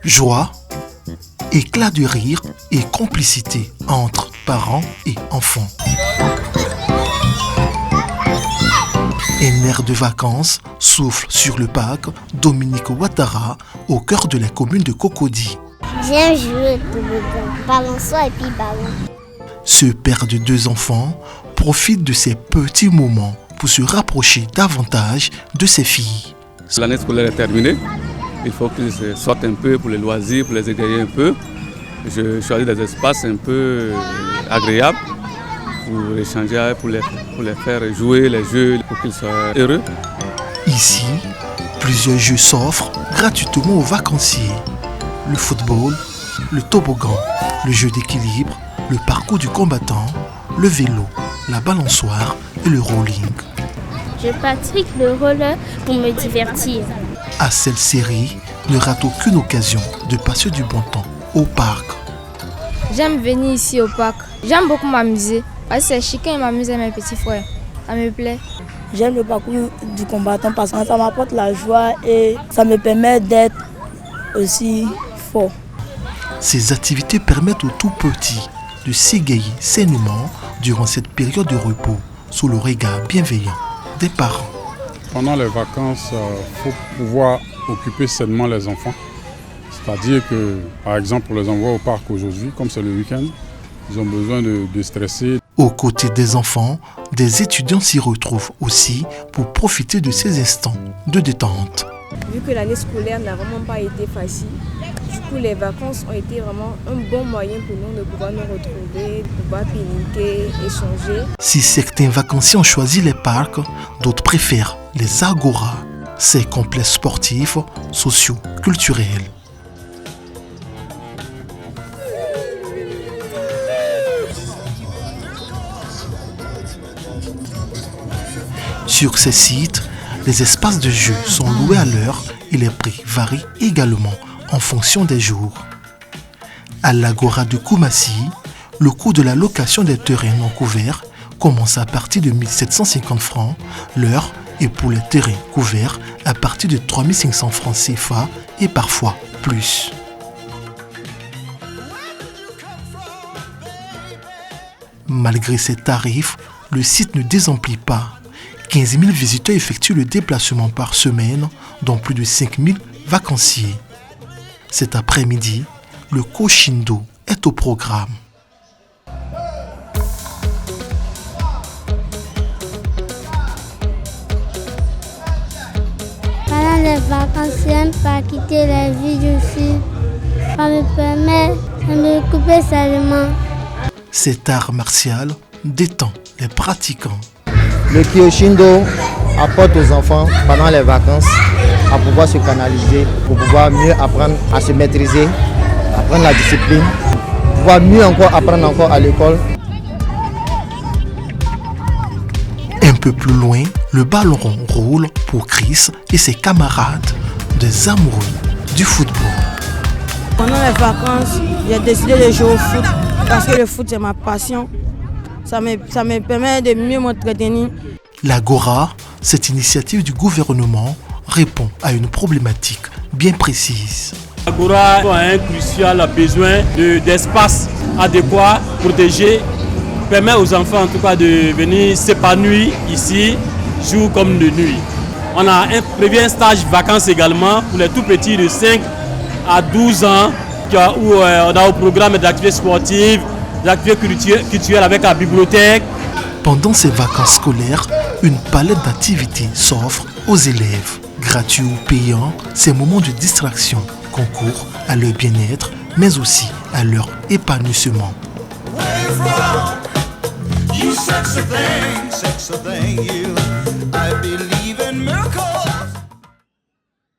Joie, éclat de rire et complicité entre parents et enfants. Un air de vacances souffle sur le parc Dominique Ouattara au cœur de la commune de Cocody. J'aime jouer au toboggan, balançoire et puis ballon. Ce père de 2 enfants profite de ces petits moments pour se rapprocher davantage de ses filles. L'année scolaire est terminée. Il faut qu'ils sortent un peu pour les loisirs, pour les égayer un peu. Je choisis des espaces un peu agréables pour échanger, pour les faire jouer les jeux, pour qu'ils soient heureux. Ici, plusieurs jeux s'offrent gratuitement aux vacanciers. Le football, le toboggan, le jeu d'équilibre, le parcours du combattant, le vélo, la balançoire et le rolling. Je pratique le roller pour me divertir. À cette série, ne rate aucune occasion de passer du bon temps au parc. J'aime venir ici au parc. J'aime beaucoup m'amuser. C'est chacun m'amuse avec mes petits frères. Ça me plaît. J'aime le parcours du combattant parce que ça m'apporte la joie et ça me permet d'être aussi fort. Ces activités permettent aux tout petits de s'égayer sainement durant cette période de repos sous le regard bienveillant des parents. Pendant les vacances, il faut pouvoir occuper sainement les enfants. C'est-à-dire que, par exemple, pour les envoyer au parc aujourd'hui, comme c'est le week-end, ils ont besoin de stresser. Aux côtés des enfants, des étudiants s'y retrouvent aussi pour profiter de ces instants de détente. Vu que l'année scolaire n'a vraiment pas été facile, du coup les vacances ont été vraiment un bon moyen pour nous de pouvoir nous retrouver, de pouvoir pique-niquer, échanger. Si certains vacanciers ont choisi les parcs, d'autres préfèrent les agoras, ces complexes sportifs, sociaux, culturels. Sur ces sites, les espaces de jeu sont loués à l'heure et les prix varient également en fonction des jours. À l'Agora de Koumassi, le coût de la location des terrains non couverts commence à partir de 1 750 francs l'heure et pour les terrains couverts à partir de 3 500 francs CFA et parfois plus. Malgré ces tarifs, le site ne désemplit pas. 15 000 visiteurs effectuent le déplacement par semaine, dont plus de 5 000 vacanciers. Cet après-midi, le Koshindo est au programme. Pendant les vacances, j'aime pas quitter la vie du sud. Ça me permet de me couper seulement. Cet art martial détend les pratiquants. Le Koshindo apporte aux enfants pendant les vacances à pouvoir se canaliser, pour pouvoir mieux apprendre à se maîtriser, apprendre la discipline, pouvoir mieux encore apprendre encore à l'école. Un peu plus loin, le ballon rond roule pour Chris et ses camarades, des amoureux du football. Pendant les vacances, j'ai décidé de jouer au foot parce que le foot c'est ma passion. Ça me permet de mieux m'entretenir. L'Agora, cette initiative du gouvernement, répond à une problématique bien précise. L'Agora a un crucial besoin d'espace adéquat, protégé, permet aux enfants en tout cas de venir s'épanouir ici, jour comme de nuit. On a prévu un stage vacances également pour les tout petits de 5 à 12 ans, où on a au programme d'activités sportives, d'activités culturelles avec la bibliothèque. Pendant ces vacances scolaires, une palette d'activités s'offre aux élèves. Gratuits ou payants, ces moments de distraction concourent à leur bien-être, mais aussi à leur épanouissement. You sex a thing, you. I believe in miracles.